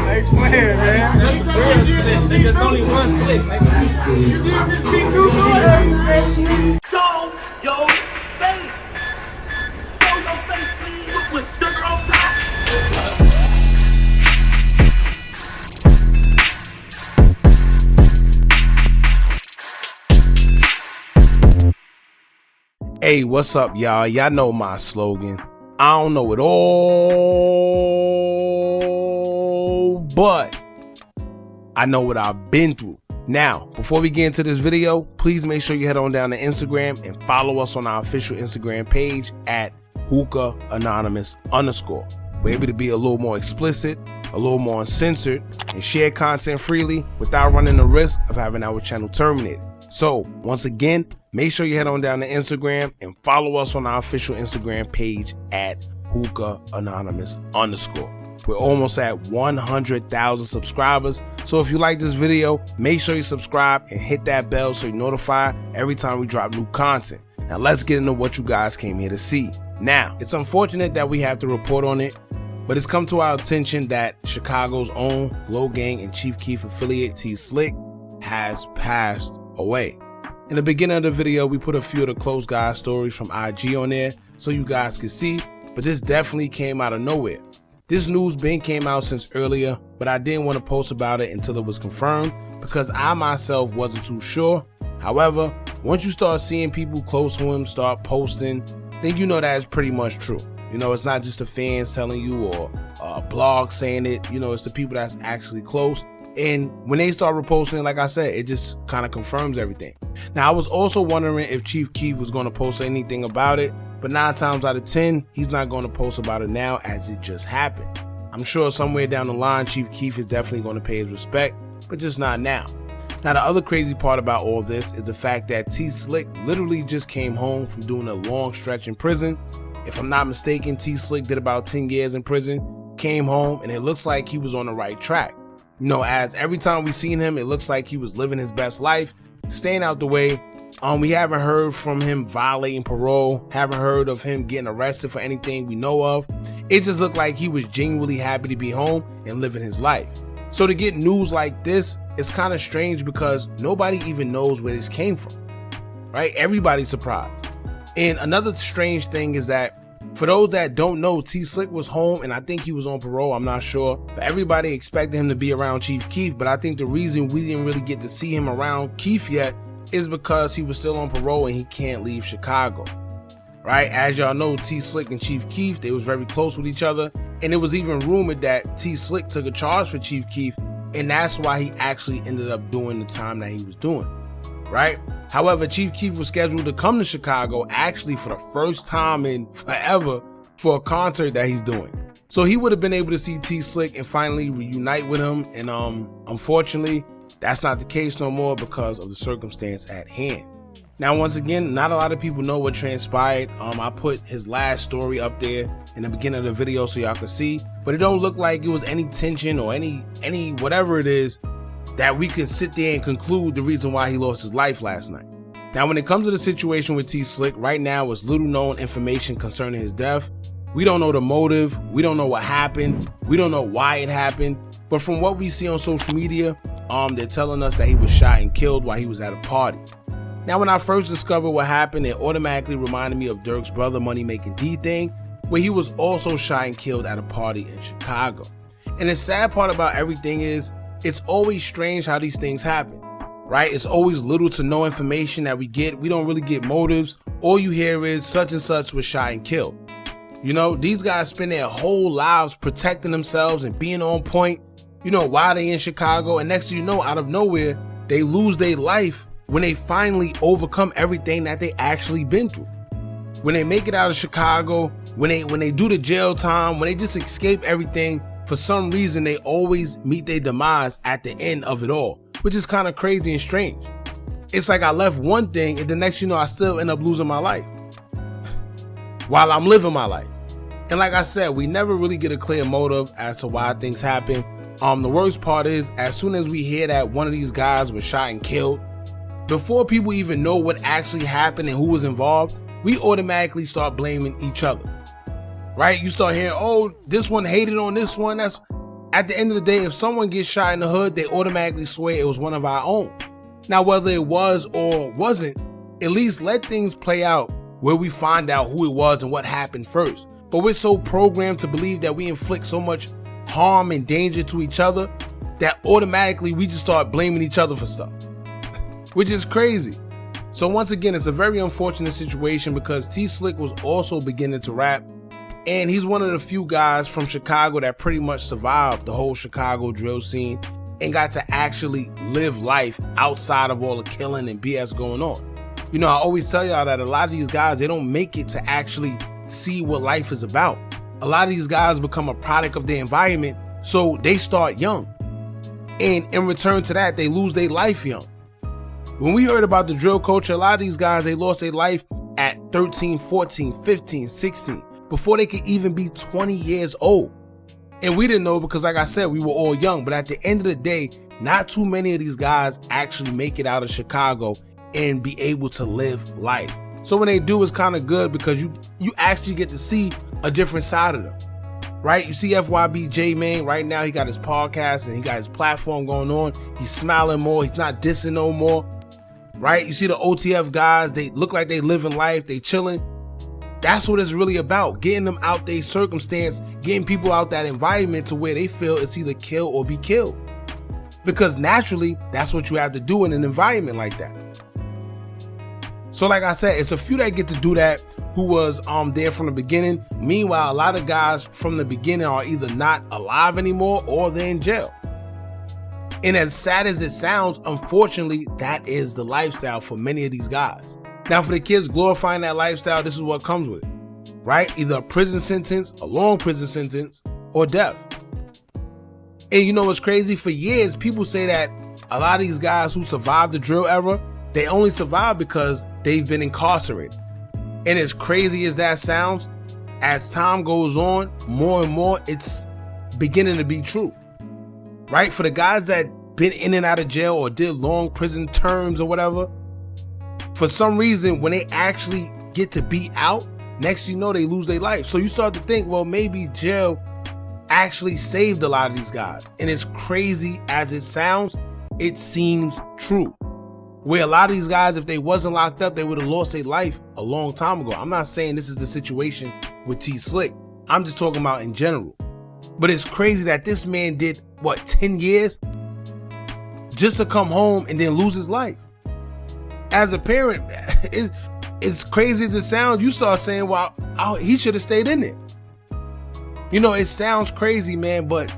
Ain't playing, man. Real slick. There's only one slick, nigga. You did this beat too soon. Show your face. Show your face, please. With sugar on top. Hey, what's up, y'all? Y'all know my slogan. I don't know it all, but I know what I've been through. Now, before we get into this video, please make sure you head on down to Instagram and follow us on our official Instagram page at Hookah Anonymous _. We're able to be a little more explicit, a little more uncensored, and share content freely without running the risk of having our channel terminated. So, once again, make sure you head on down to Instagram and follow us on our official Instagram page at Hookah Anonymous _. We're almost at 100,000 subscribers. So if you like this video, make sure you subscribe and hit that bell so you're notified every time we drop new content. Now let's get into what you guys came here to see. Now, it's unfortunate that we have to report on it, but it's come to our attention that Chicago's own Low Gang and Chief Keef affiliate T Slick has passed away. In the beginning of the video, we put a few of the close guys stories from IG on there so you guys could see, but this definitely came out of nowhere. This news been came out since earlier, but I didn't want to post about it until it was confirmed because I myself wasn't too sure. However, once you start seeing people close to him start posting, then you know that it's pretty much true. You know, it's not just the fans telling you or a blog saying it, you know, it's the people that's actually close. And when they start reposting, like I said, it just kind of confirms everything. Now, I was also wondering if Chief Keef was going to post anything about it, but 9 times out of 10, he's not going to post about it now as it just happened. I'm sure somewhere down the line, Chief Keef is definitely going to pay his respect, but just not now. Now, the other crazy part about all this is the fact that T Slick literally just came home from doing a long stretch in prison. If I'm not mistaken, T Slick did about 10 years in prison, came home, and it looks like he was on the right track. You know, as every time we seen him, it looks like he was living his best life, staying out the way. We haven't heard from him violating parole, haven't heard of him getting arrested for anything we know of. It just looked like he was genuinely happy to be home and living his life. So to get news like this, it's kind of strange because nobody even knows where this came from, right? Everybody's surprised. And another strange thing is that for those that don't know, T Slick was home and I think he was on parole, I'm not sure. But everybody expected him to be around Chief Keef, but I think the reason we didn't really get to see him around Keef yet is because he was still on parole and he can't leave Chicago, right? As y'all know, T Slick and Chief Keef, they was very close with each other, and it was even rumored that T Slick took a charge for Chief Keef, and that's why he actually ended up doing the time that he was doing, right? However, Chief Keef was scheduled to come to Chicago actually for the first time in forever for a concert that he's doing. So he would have been able to see T Slick and finally reunite with him, and unfortunately, that's not the case no more because of the circumstance at hand. Now, once again, not a lot of people know what transpired. I put his last story up there in the beginning of the video so y'all can see, but it don't look like it was any tension or any whatever it is that we could sit there and conclude the reason why he lost his life last night. Now, when it comes to the situation with T Slick, right now is little known information concerning his death. We don't know the motive, we don't know what happened, we don't know why it happened, but from what we see on social media, they're telling us that he was shot and killed while he was at a party. Now, when I first discovered what happened, it automatically reminded me of Dirk's brother Money Making D thing, where he was also shot and killed at a party in Chicago. And the sad part about everything is, it's always strange how these things happen, right? It's always little to no information that we get. We don't really get motives. All you hear is such and such was shot and killed. You know, these guys spend their whole lives protecting themselves and being on point, you know, while they in Chicago, and next thing you know, out of nowhere, they lose their life when they finally overcome everything that they actually been through. When they make it out of Chicago, when they do the jail time, when they just escape everything, for some reason they always meet their demise at the end of it all, which is kind of crazy and strange. It's like I left one thing and the next you know, I still end up losing my life while I'm living my life. And like I said, we never really get a clear motive as to why things happen. The worst part is, as soon as we hear that one of these guys was shot and killed, before people even know what actually happened and who was involved, we automatically start blaming each other, right? You start hearing, oh, this one hated on this one. That's at the end of the day, if someone gets shot in the hood, they automatically swear it was one of our own. Now, whether it was or wasn't, at least let things play out where we find out who it was and what happened first. But we're so programmed to believe that we inflict so much harm and danger to each other that automatically we just start blaming each other for stuff, which is crazy. So once again, it's a very unfortunate situation because T Slick was also beginning to rap, and he's one of the few guys from Chicago that pretty much survived the whole Chicago drill scene and got to actually live life outside of all the killing and BS going on. You know, I always tell y'all that a lot of these guys, they don't make it to actually see what life is about. A lot of these guys become a product of their environment, so they start young. And in return to that, they lose their life young. When we heard about the drill culture, a lot of these guys, they lost their life at 13, 14, 15, 16, before they could even be 20 years old. And we didn't know because, like I said, we were all young. But at the end of the day, not too many of these guys actually make it out of Chicago and be able to live life. So when they do, it's kind of good because you actually get to see a different side of them, right? You see FYB J-Man right now, he got his podcast and he got his platform going on. He's smiling more. He's not dissing no more, right? You see the OTF guys, they look like they living life. They chilling. That's what it's really about. Getting them out their circumstance, getting people out that environment to where they feel it's either kill or be killed. Because naturally, that's what you have to do in an environment like that. So like I said, it's a few that get to do that who was there from the beginning. Meanwhile, a lot of guys from the beginning are either not alive anymore or they're in jail. And as sad as it sounds, unfortunately, that is the lifestyle for many of these guys. Now, for the kids glorifying that lifestyle, this is what comes with it, right? Either a prison sentence, a long prison sentence, or death. And you know what's crazy? For years, people say that a lot of these guys who survived the drill era, they only survived because they've been incarcerated. And as crazy as that sounds, as time goes on, more and more, it's beginning to be true, right? For the guys that been in and out of jail or did long prison terms or whatever, for some reason, when they actually get to be out, next you know, they lose their life. So you start to think, well, maybe jail actually saved a lot of these guys. And as crazy as it sounds, it seems true. Where a lot of these guys, if they wasn't locked up, they would have lost their life a long time ago. I'm not saying this is the situation with T Slick. I'm just talking about in general. But it's crazy that this man did, what, 10 years? Just to come home and then lose his life. As a parent, it's crazy as it sounds, you start saying, well, he should have stayed in there. You know, it sounds crazy, man, but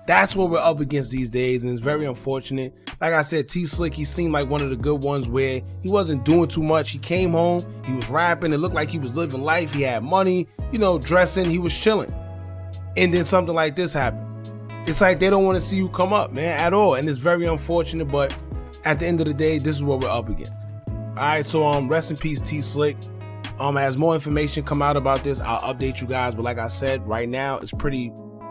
that's what we're up against these days, and it's very unfortunate. Like I said, T Slick, he seemed like one of the good ones where he wasn't doing too much. He came home, he was rapping, it looked like he was living life, he had money, you know, dressing, he was chilling. And then something like this happened. It's like they don't want to see you come up, man, at all, and it's very unfortunate, but at the end of the day, this is what we're up against. Alright, so rest in peace, T Slick. As more information come out about this, I'll update you guys. But like I said, right now it's pretty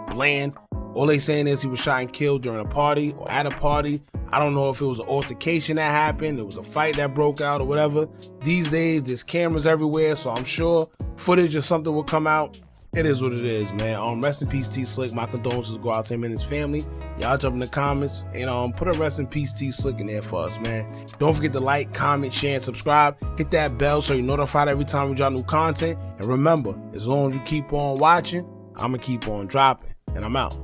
bland. All they saying is he was shot and killed during a party or at a party. I don't know if it was an altercation that happened, it was a fight that broke out or whatever. These days there's cameras everywhere, so I'm sure footage or something will come out. It is what it is, man. Rest in peace, T Slick. My condolences go out to him and his family. Y'all jump in the comments and put a rest in peace T Slick in there for us, man. Don't forget to like, comment, share, and subscribe. Hit that bell so you're notified every time we drop new content. And remember, as long as you keep on watching, I'ma keep on dropping. And I'm out.